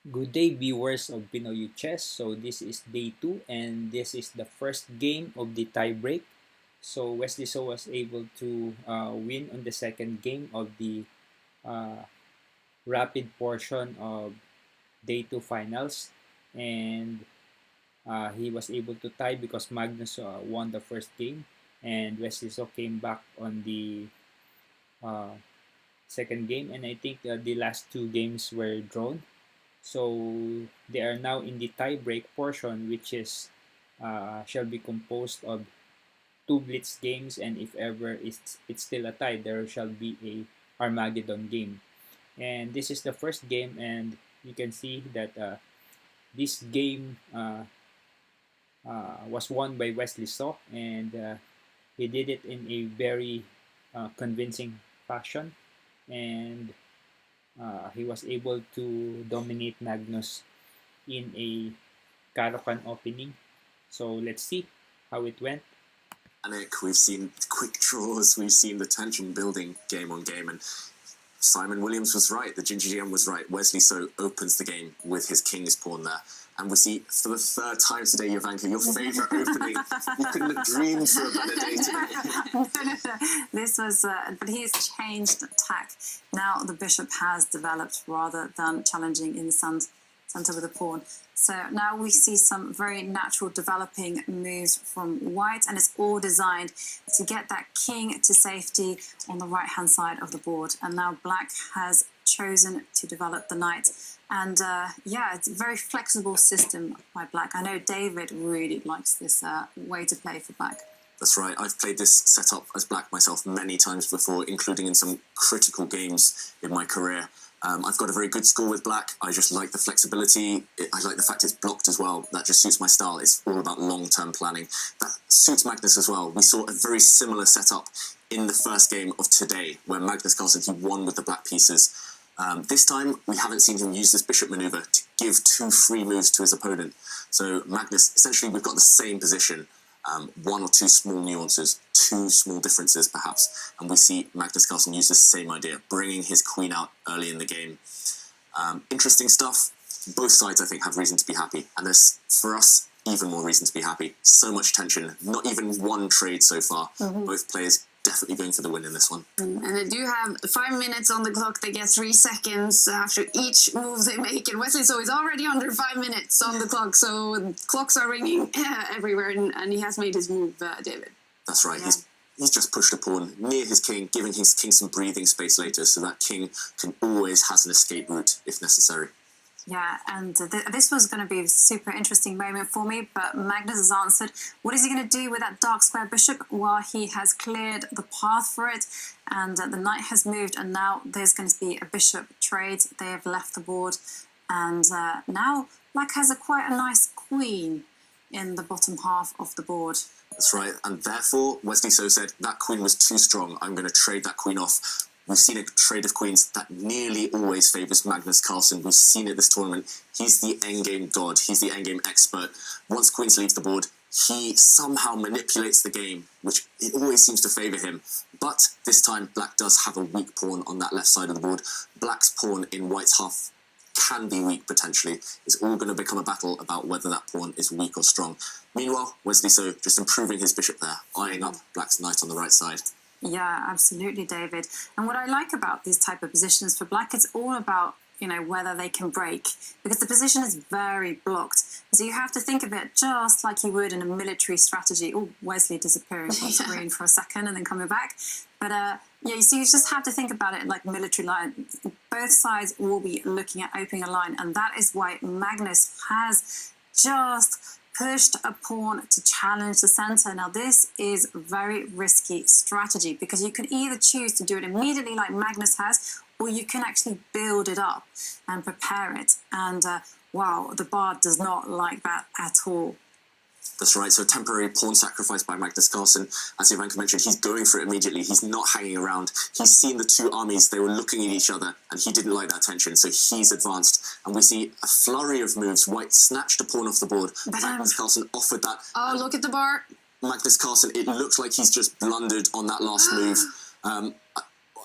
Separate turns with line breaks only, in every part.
Good day, viewers of Pinoy Chess. So this is day 2 and this is the first game of the tiebreak. So Wesley So was able to win on the second game of the uh, rapid portion of day 2 finals. And he was able to tie because Magnus won the first game and Wesley So came back on the uh, second game. And I think the last two games were drawn. So they are now in the tie-break portion, which is shall be composed of two Blitz games, and if ever it's still a tie, there shall be a Armageddon game. And this is the first game, and you can see that this game was won by Wesley So, and he did it in a very convincing fashion, and he was able to dominate Magnus in a Caravan opening. So let's see how it went.
We've seen quick draws, we've seen the tension building game on game, and Simon Williams was right, the Ginger GM was right. Wesley So opens the game with his king's pawn there. And we see for the third time today, Jovanka, your favourite opening. You couldn't have dreamed for a better day today.
This was, but he's changed tack. Now the bishop has developed rather than challenging in the center with a pawn. So now we see some very natural developing moves from white, and it's all designed to get that king to safety on the right-hand side of the board. And now black has chosen to develop the knight. And yeah, it's a very flexible system by black. I know David really likes this way to play for black.
That's right. I've played this setup as black myself many times before, including in some critical games in my career. I've got a very good score with black. I just like the flexibility. I like the fact it's blocked as well. That just suits my style. It's all about long-term planning. That suits Magnus as well. We saw a very similar setup in the first game of today, where Magnus Carlsen, he won with the black pieces. This time, we haven't seen him use this bishop maneuver to give two free moves to his opponent. So Magnus, essentially, we've got the same position. One or two small nuances, two small differences perhaps, and we see Magnus Carlsen use the same idea, bringing his queen out early in the game. Interesting stuff. Both sides, I think, have reason to be happy, and there's, for us, even more reason to be happy. So much tension, not even one trade so far. Both players definitely going for the win in this one.
And they do have 5 minutes on the clock. They get 3 seconds after each move they make. And Wesley So is already under 5 minutes on the clock. So clocks are ringing everywhere. And he has made his move, David.
That's right. Yeah. He's just pushed a pawn near his king, giving his king some breathing space later. So that king can always has an escape route if necessary.
Yeah, and this was going to be a super interesting moment for me, but Magnus has answered. What is he going to do with that dark square bishop? Well, he has cleared the path for it, and the knight has moved, and now there's going to be a bishop trade. They have left the board, and now black has quite a nice queen in the bottom half of the board.
That's right, and therefore Wesley So said that queen was too strong. I'm going to trade that queen off. We've seen a trade of queens that nearly always favours Magnus Carlsen. We've seen it this tournament. He's the endgame god. He's the endgame expert. Once queens leave the board, he somehow manipulates the game, which it always seems to favour him. But this time, black does have a weak pawn on that left side of the board. Black's pawn in white's half can be weak, potentially. It's all going to become a battle about whether that pawn is weak or strong. Meanwhile, Wesley So just improving his bishop there, eyeing up black's knight on the right side.
Yeah, absolutely, David. And what I like about these type of positions for black, it's all about, you know, whether they can break, because the position is very blocked. So you have to think of it just like you would in a military strategy. Oh, Wesley disappearing from screen for a second and then coming back. But yeah, you see, you just have to think about it like military line. Both sides will be looking at opening a line, and that is why Magnus has just pushed a pawn to challenge the center. Now, this is very risky strategy because you can either choose to do it immediately like Magnus has, or you can actually build it up and prepare it. And wow, the bard does not like that at all.
That's right, so temporary pawn sacrifice by Magnus Carlsen. As Jovanka mentioned, he's going for it immediately. He's not hanging around. He's seen the two armies, they were looking at each other, and he didn't like that tension, so he's advanced. And we see a flurry of moves. White snatched a pawn off the board. Magnus Carlsen offered that.
Oh, look at the bar.
Magnus Carlsen, it looks like he's just blundered on that last move.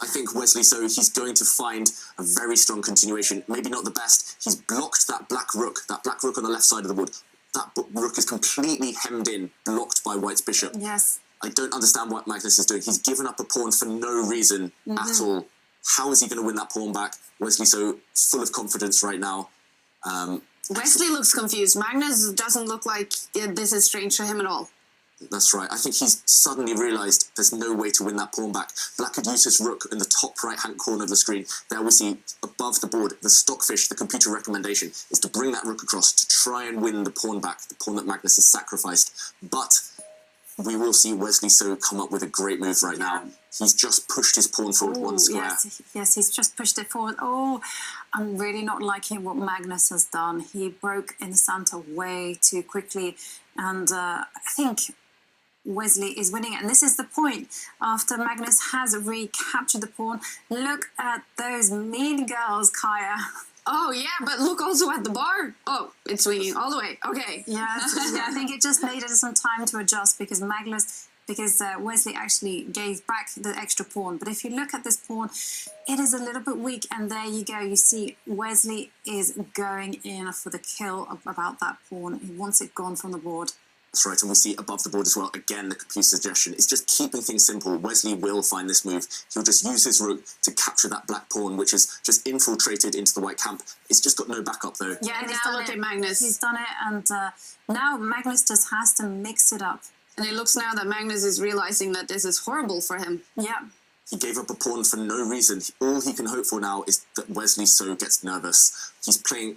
I think Wesley So, he's going to find a very strong continuation. Maybe not the best. He's blocked that black rook on the left side of the board. That rook is completely hemmed in, blocked by White's bishop.
Yes.
I don't understand what Magnus is doing. He's given up a pawn for no reason at all. How is he going to win that pawn back? Wesley So, full of confidence right now.
Wesley looks confused. Magnus doesn't look like this is strange to him at all.
That's right. I think he's suddenly realised there's no way to win that pawn back. Black could use his rook in the top right-hand corner of the screen. There we see, above the board, the stockfish, the computer recommendation, is to bring that rook across to try and win the pawn back, the pawn that Magnus has sacrificed. But we will see Wesley So come up with a great move right now. He's just pushed his pawn forward one square.
Yes, he's just pushed it forward. Oh, I'm really not liking what Magnus has done. He broke in the center way too quickly. And I think Wesley is winning it. And this is the point. After Magnus has recaptured the pawn, look at those mean girls, Kaya.
Oh, yeah, but look also at the bar. Oh, it's swinging all the way. Okay.
Yeah, I think it just needed some time to adjust because Wesley actually gave back the extra pawn. But if you look at this pawn, it is a little bit weak. And there you go. You see Wesley is going in for the kill about that pawn. He wants it gone from the board.
That's right, and we see above the board as well, again, the computer suggestion is just keeping things simple. Wesley will find this move. He'll just use his rook to capture that black pawn, which is just infiltrated into the white camp. It's just got no backup, though.
Yeah, and now look at Magnus.
He's done it, and now Magnus just has to mix it up.
And it looks now that Magnus is realizing that this is horrible for him.
Yeah.
He gave up a pawn for no reason. All he can hope for now is that Wesley So gets nervous.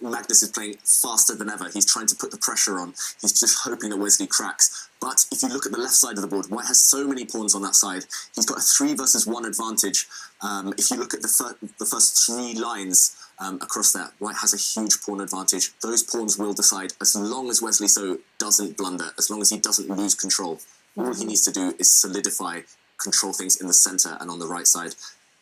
Magnus is playing faster than ever. He's trying to put the pressure on. He's just hoping that Wesley cracks. But if you look at the left side of the board, White has so many pawns on that side. He's got a 3 versus 1 advantage. If you look at the first 3 lines across that, White has a huge pawn advantage. Those pawns will decide as long as Wesley So doesn't blunder, as long as he doesn't lose control. All he needs to do is solidify, control things in the center and on the right side,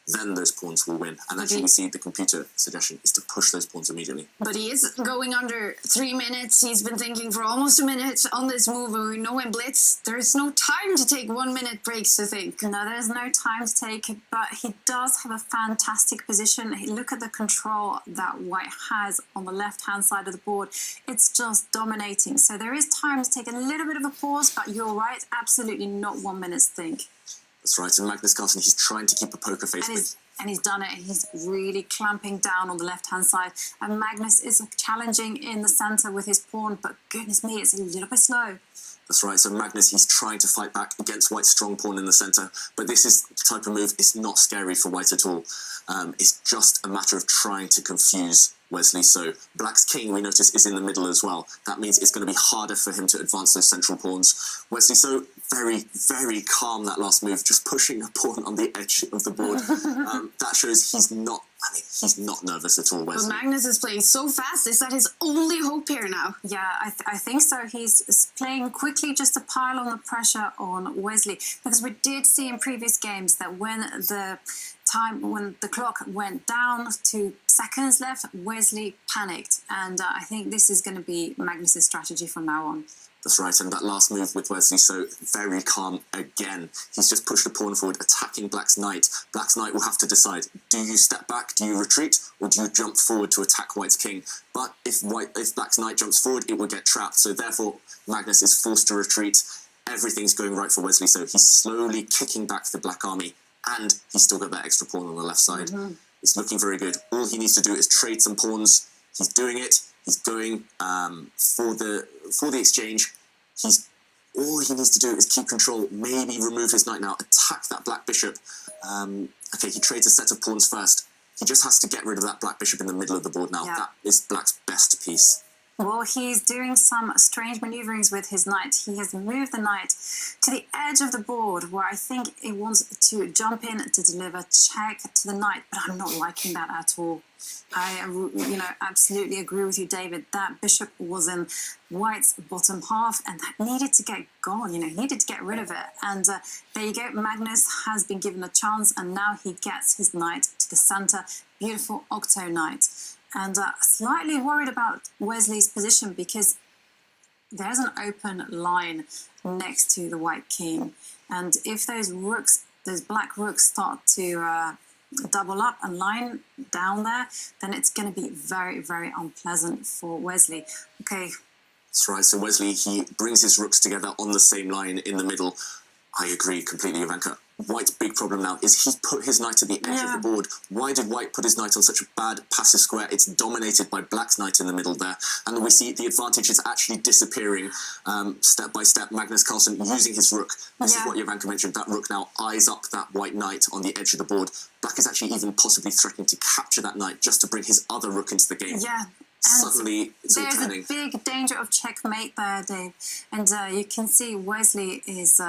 then those pawns will win. And actually we see the computer suggestion is to push those pawns immediately.
But he is going under 3 minutes. He's been thinking for almost a minute on this move, and we know in Blitz there is no time to take 1 minute breaks to think.
No, there's no time to take, but he does have a fantastic position. Look at the control that White has on the left-hand side of the board. It's just dominating. So there is time to take a little bit of a pause, but you're right, absolutely not 1 minute's think.
That's right, and Magnus Carlsen, he's trying to keep a poker face.
And he's done it. He's really clamping down on the left-hand side. And Magnus is challenging in the centre with his pawn, but goodness me, it's a little bit slow.
That's right, so Magnus, he's trying to fight back against White's strong pawn in the centre, but this is the type of move, it's not scary for White at all. It's just a matter of trying to confuse Wesley So. Black's king, we notice, is in the middle as well. That means it's going to be harder for him to advance those central pawns. Wesley So, very, very calm that last move, just pushing a pawn on the edge of the board. That shows he's not nervous at all, Wesley.
But Magnus is playing so fast. Is that his only hope here now?
Yeah, I think so. He's playing quickly just to pile on the pressure on Wesley. Because we did see in previous games that when the clock went down to seconds left, Wesley panicked. And I think this is going to be Magnus's strategy from now on.
That's right, and that last move with Wesley So, very calm again. He's just pushed the pawn forward, attacking Black's knight. Black's knight will have to decide, do you step back, do you retreat, or do you jump forward to attack White's king? But if Black's knight jumps forward, it will get trapped, so therefore Magnus is forced to retreat. Everything's going right for Wesley So. He's slowly kicking back the Black army, and he's still got that extra pawn on the left side. It's looking very good. All he needs to do is trade some pawns. He's doing it. He's going for the exchange. All he needs to do is keep control, maybe remove his knight now, attack that black bishop. Okay, he trades a set of pawns first. He just has to get rid of that black bishop in the middle of the board now. Yeah. That is Black's best piece.
Well, he's doing some strange maneuverings with his knight. He has moved the knight to the edge of the board where I think he wants to jump in to deliver check to the knight, but I'm not liking that at all. I absolutely agree with you, David. That bishop was in White's bottom half and that needed to get gone, needed to get rid of it. And there you go, Magnus has been given a chance and now he gets his knight to the centre. Beautiful octo knight. And slightly worried about Wesley's position because there's an open line next to the White king. And if those black rooks start to double up and line down there, then it's going to be very, very unpleasant for Wesley. Okay.
That's right. So Wesley, he brings his rooks together on the same line in the middle. I agree completely, Ivanka. White's big problem now is he's put his knight at the edge of the board. Why did White put his knight on such a bad passive square? It's dominated by Black's knight in the middle there. And we see the advantage is actually disappearing step by step. Magnus Carlsen using his rook. This is what Ivanka mentioned. That rook now eyes up that White knight on the edge of the board. Black is actually even possibly threatening to capture that knight just to bring his other rook into the game.
Yeah.
Suddenly, it's all turning.
There's a big danger of checkmate there, Dave. And you can see Wesley is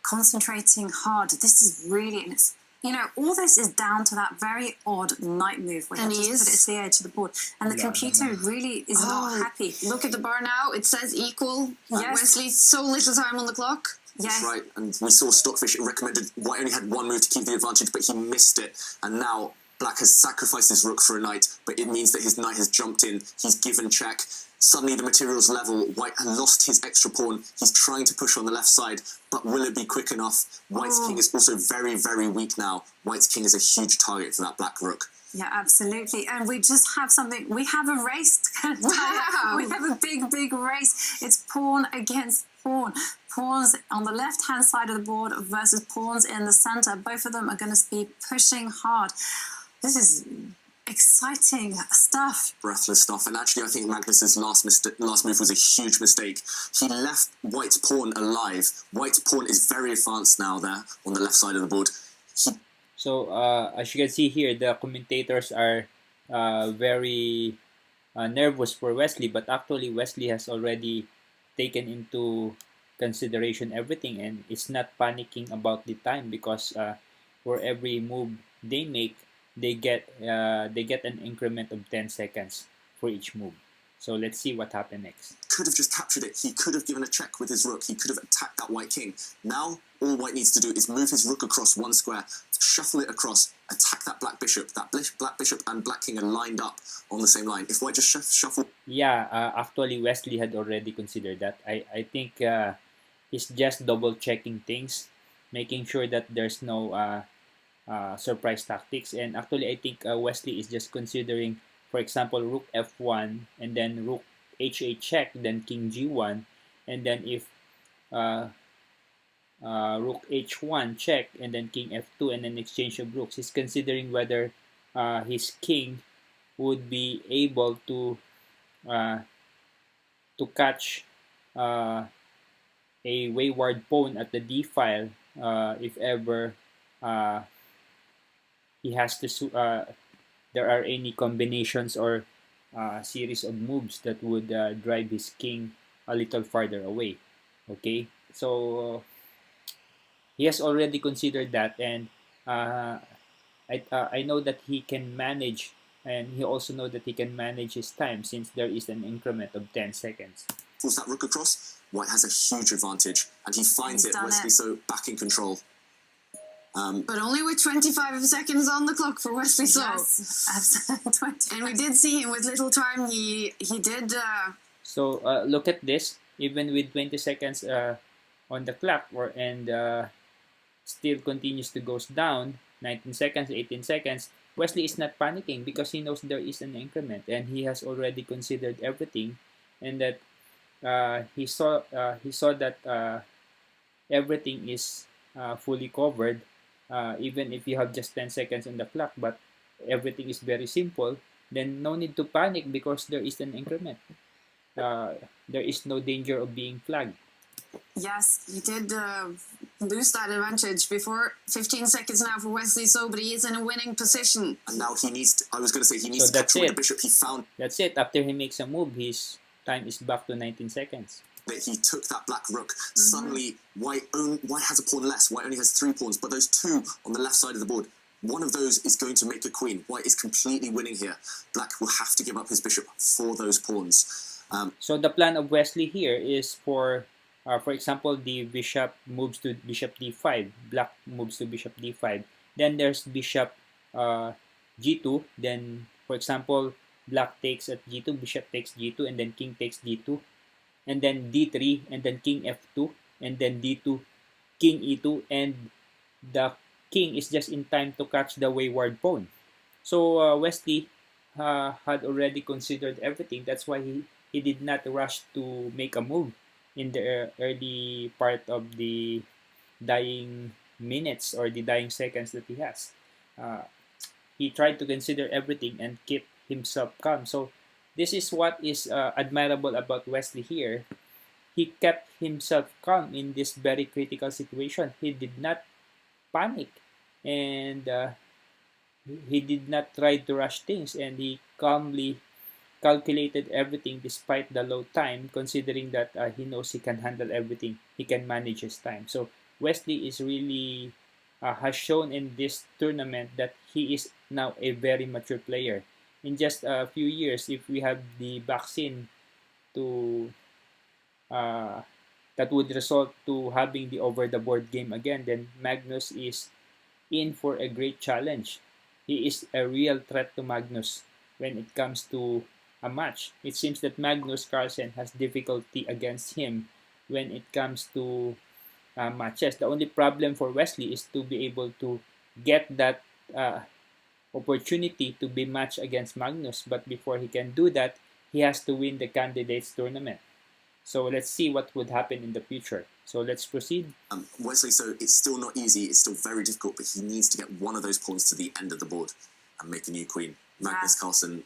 concentrating hard. This is really, and it's, you know, all this is down to that very odd knight move where he just put it to the edge of the board. And the computer really is not happy.
Look at the bar now. It says equal. Wesley, so little time on the clock.
That's right. And we saw Stockfish recommended White only had one move to keep the advantage, but he missed it. And now Black has sacrificed his rook for a knight, but it means that his knight has jumped in. He's given check. Suddenly the material's level. White has lost his extra pawn. He's trying to push on the left side, but will it be quick enough? White's king is also very, very weak now. White's king is a huge target for that black rook.
Yeah, absolutely. And we just have something. We have a race. We have a big, big race. It's pawn against pawn. Pawns on the left-hand side of the board versus pawns in the center. Both of them are going to be pushing hard. This is exciting stuff.
Breathless stuff. And actually, I think Magnus's last move was a huge mistake. He left White's pawn alive. White's pawn is very advanced now there on the left side of the board.
So, as you can see here, the commentators are very nervous for Wesley, but actually Wesley has already taken into consideration everything and is not panicking about the time, because for every move they make, they get an increment of 10 seconds for each move. So let's see what happened next.
Could have just captured it. He could have given a check with his rook. He could have attacked that White king. Now all White needs to do is move his rook across one square, shuffle it across, attack that black bishop. That black bishop and black king are lined up on the same line. If White just shuffle...
Yeah, actually Wesley had already considered that. I think he's just double checking things, making sure that there's no surprise tactics. And actually I think Wesley is just considering, for example, rook f1 and then rook h8 check, then king g1, and then if rook h1 check and then king f2 and then exchange of rooks, he's considering whether his king would be able to catch a wayward pawn at the d file if ever he has to there are any combinations or series of moves that would drive his king a little farther away. Okay, so he has already considered that, and I know that he can manage, and he also know that he can manage his time since there is an increment of 10 seconds.
Pulls that rook across. White has a huge advantage, and he finds it. Wesley So back in control.
But only with 25 seconds on the clock for Wesley So.
Yes, absolutely.
And we did see him with little time. He did.
So look at this. Even with 20 seconds on the clock, and still continues to goes down. 19 seconds, 18 seconds. Wesley is not panicking because he knows there is an increment, and he has already considered everything, and that he saw that everything is fully covered. Even if you have just 10 seconds on the clock, but everything is very simple, then no need to panic because there is an increment. There is no danger of being flagged.
Yes, he did lose that advantage before. 15 seconds now for Wesley So, but he is in a winning position.
And now he needs to, I was going to say, he needs to capture the bishop. He found...
That's it. After he makes a move, his time is back to 19 seconds.
That he took that black rook. Suddenly, White has a pawn less. White only has 3 pawns, but those 2 on the left side of the board, one of those is going to make a queen. White is completely winning here. Black will have to give up his bishop for those pawns.
So the plan of Wesley here is for example, the bishop moves to bishop d5. Black moves to bishop d5. Then there's bishop g2. Then, for example, black takes at g2, bishop takes g2, and then king takes d2. And then d3, and then king f2, and then d2, king e2, and the king is just in time to catch the wayward pawn. So Wesley had already considered everything. That's why he did not rush to make a move in the early part of the dying minutes or the dying seconds that he has. Uh, he tried to consider everything and keep himself calm. So this is what is admirable about Wesley here. He kept himself calm in this very critical situation. He did not panic, and he did not try to rush things, and he calmly calculated everything despite the low time, considering that he knows he can handle everything. He can manage his time. So Wesley is really has shown in this tournament that he is now a very mature player. In just a few years, if we have the vaccine to uh, that would result to having the over the board game again, then Magnus is in for a great challenge. He is a real threat to Magnus when it comes to a match. It seems that Magnus Carlsen has difficulty against him when it comes to matches. The only problem for Wesley is to be able to get that opportunity to be matched against Magnus. But before he can do that, he has to win the candidates tournament. So let's see what would happen in the future. So let's proceed.
Wesley, so it's still not easy, it's still very difficult, but he needs to get one of those pawns to the end of the board and make a new queen. Magnus Carlsen,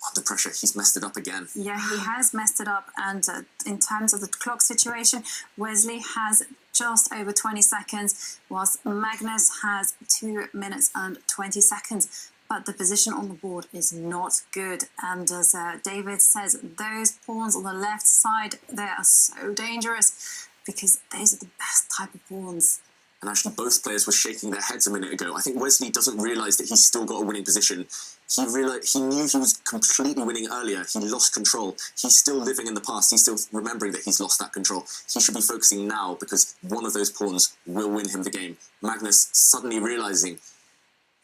under pressure, he's messed it up again.
Yeah, he has messed it up. And in terms of the clock situation, Wesley has just over 20 seconds, whilst Magnus has 2 minutes and 20 seconds. But the position on the board is not good. And as David says, those pawns on the left side, they are so dangerous because those are the best type of pawns.
And actually, both players were shaking their heads a minute ago. I think Wesley doesn't realise that he's still got a winning position. He knew he was completely winning earlier. He lost control. He's still living in the past. He's still remembering that he's lost that control. He should be focusing now because one of those pawns will win him the game. Magnus suddenly realising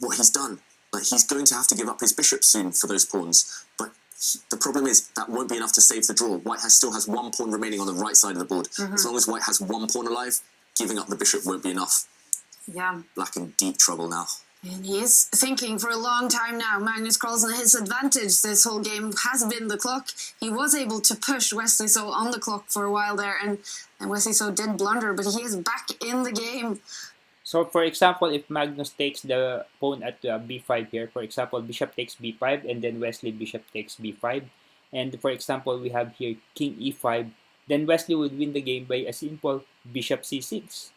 what he's done. Like, he's going to have to give up his bishop soon for those pawns. But the problem is that won't be enough to save the draw. White still has one pawn remaining on the right side of the board. As long as White has one pawn alive, giving up the bishop won't be enough.
Yeah.
Black in deep trouble now.
And he is thinking for a long time now. Magnus Carlsen, his advantage this whole game has been the clock. He was able to push Wesley So on the clock for a while there, and Wesley So did blunder, but he is back in the game.
So for example, if Magnus takes the pawn at b5 here, for example, bishop takes b5 and then Wesley bishop takes b5. And for example, we have here king e5. Then Wesley would win the game by a simple bishop c6.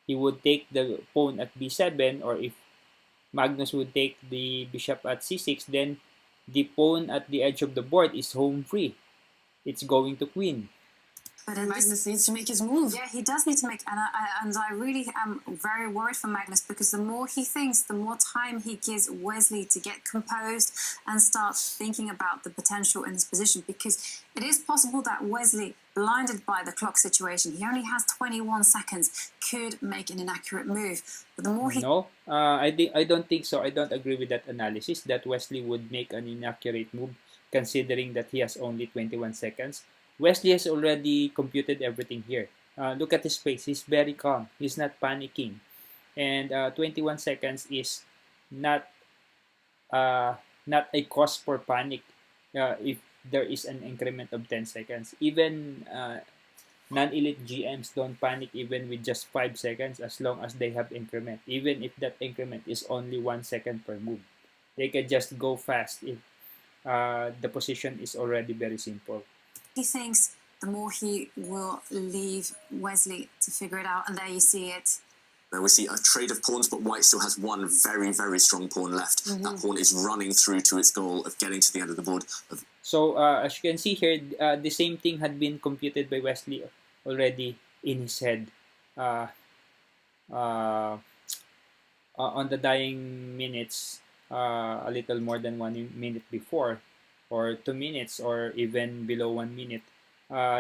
He would take the pawn at b7, or if Magnus would take the bishop at c6, then the pawn at the edge of the board is home free. It's going to queen.
But
Magnus needs to make his move.
Yeah, he does need to make, and I really am very worried for Magnus because the more he thinks, the more time he gives Wesley to get composed and start thinking about the potential in his position, because it is possible that Wesley, blinded by the clock situation, he only has 21 seconds, could make an inaccurate move. But the more he...
No, I don't think so. I don't agree with that analysis that Wesley would make an inaccurate move considering that he has only 21 seconds. Wesley has already computed everything here. Look at his face. He's very calm. He's not panicking. And 21 seconds is not a cause for panic if there is an increment of 10 seconds. Even non-elite GMs don't panic even with just 5 seconds as long as they have increment. Even if that increment is only 1 second per move. They can just go fast if the position is already very simple.
He thinks, the more he will leave Wesley to figure it out. And there you see it.
There we see a trade of pawns, but White still has one very, very strong pawn left. That pawn is running through to its goal of getting to the end of the board.
So as you can see here, the same thing had been computed by Wesley already in his head on the dying minutes, a little more than 1 minute before, or 2 minutes, or even below 1 minute.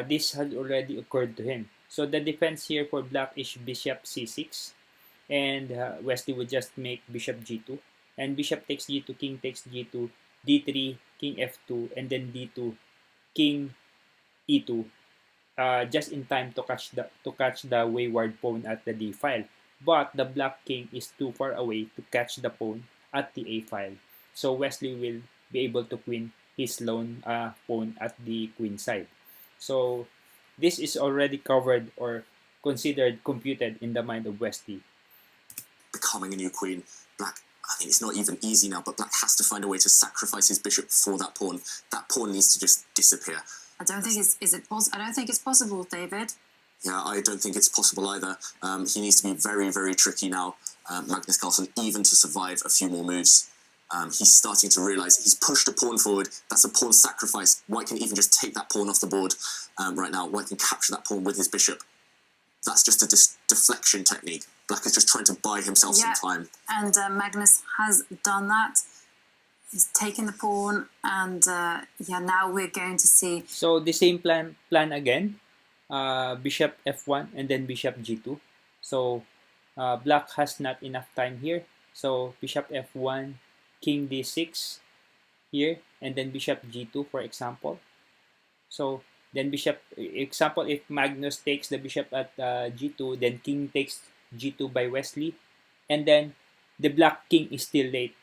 This had already occurred to him. So the defense here for Black is bishop c6, and Wesley would just make bishop g2, and bishop takes g2, king takes g2, d3, king f2, and then d2, king e2, just in time to catch the wayward pawn at the d file. but the black king is too far away to catch the pawn at the a file. So Wesley will be able to queen his lone pawn at the queen side. So this is already covered or considered computed in the mind of Wesley.
Becoming a new queen, black, I think it's not even easy now, but black has to find a way to sacrifice his bishop for that pawn. That pawn needs to just disappear.
I don't think I don't think it's possible, David.
Yeah, I don't think it's possible either. He needs to be very, very tricky now, Magnus Carlsen, even to survive a few more moves. He's starting to realise he's pushed a pawn forward. That's a pawn sacrifice. White can even just take that pawn off the board right now. White can capture that pawn with his bishop. That's just a deflection technique. Black is just trying to buy himself some time.
And Magnus has done that. He's taken the pawn, and now we're going to see.
So the same plan again. Bishop f1 and then bishop g2. So black has not enough time here. So bishop f1, king d6 here, and then bishop g2, for example. So then bishop, example, if Magnus takes the bishop at g2, then king takes g2 by Wesley, and then the black king is still late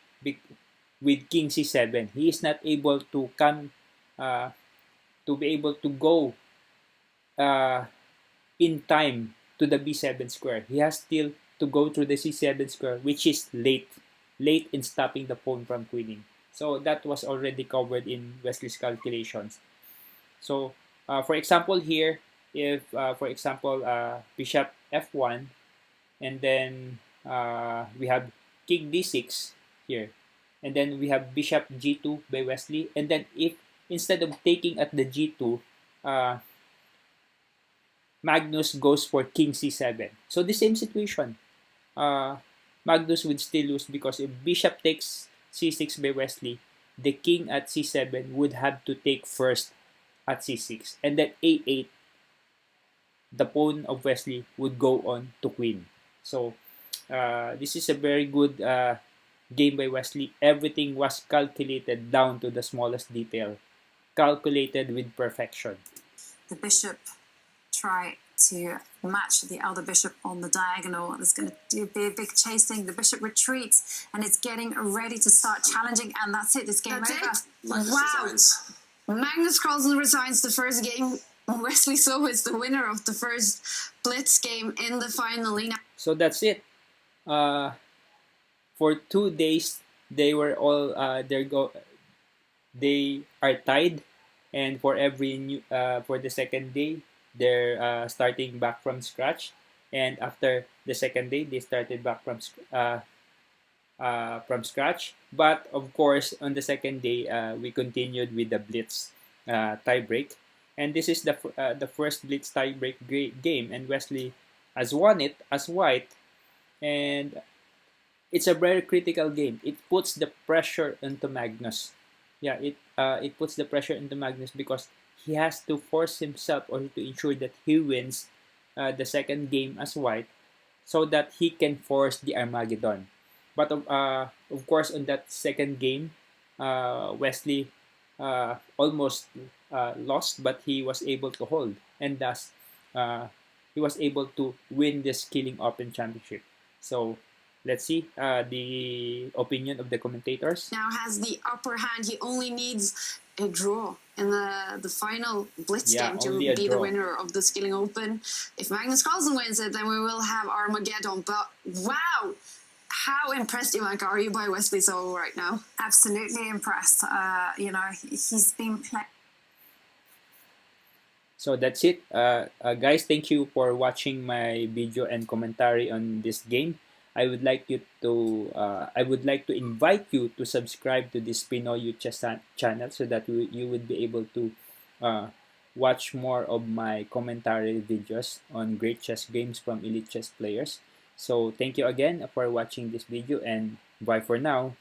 with king c7. He is not able to come to be able to go in time to the b7 square. He has still to go through the c7 square, which is late in stopping the pawn from queening. So that was already covered in Wesley's calculations. So for example here, if for example bishop f1, and then we have king d6 here, and then we have bishop g2 by Wesley, and then if instead of taking at the g2, Magnus goes for king c7. So the same situation. Magnus would still lose because if bishop takes c6 by Wesley, the king at c7 would have to take first at c6. And then a8, the pawn of Wesley would go on to queen. So this is a very good game by Wesley. Everything was calculated down to the smallest detail. Calculated with perfection.
The bishop try to match the other bishop on the diagonal. There's going to be a big chasing. The bishop retreats and it's getting ready to start challenging, and that's it. It's game over.
Wow. Magnus Carlsen resigns the first game. Wesley So is the winner of the first Blitz game in the final.
So that's it. For 2 days, they were all they are tied, and for every new for the second day, they're starting back from scratch, and after the second day, they started back from scratch. But of course, on the second day, we continued with the Blitz tiebreak, and this is the first Blitz tiebreak game, and Wesley has won it as white, and it's a very critical game. It puts the pressure into Magnus. Yeah, it puts the pressure into Magnus because he has to force himself or to ensure that he wins the second game as white, so that he can force the Armageddon. But of course, on that second game, Wesley almost lost, but he was able to hold, and thus he was able to win the Skilling Open Championship. So let's see the opinion of the commentators.
Now has the upper hand. He only needs a draw in the final Blitz game to be the winner of the Skilling Open. If Magnus Carlsen wins it, then we will have Armageddon. But wow, how impressed, Ivanka, are you by Wesley So right now?
Absolutely impressed. He's been playing.
So that's it, guys. Thank you for watching my video and commentary on this game. I would like to invite you to subscribe to this Pinoy Chess channel, so that you would be able to watch more of my commentary videos on great chess games from elite chess players. So thank you again for watching this video, and bye for now.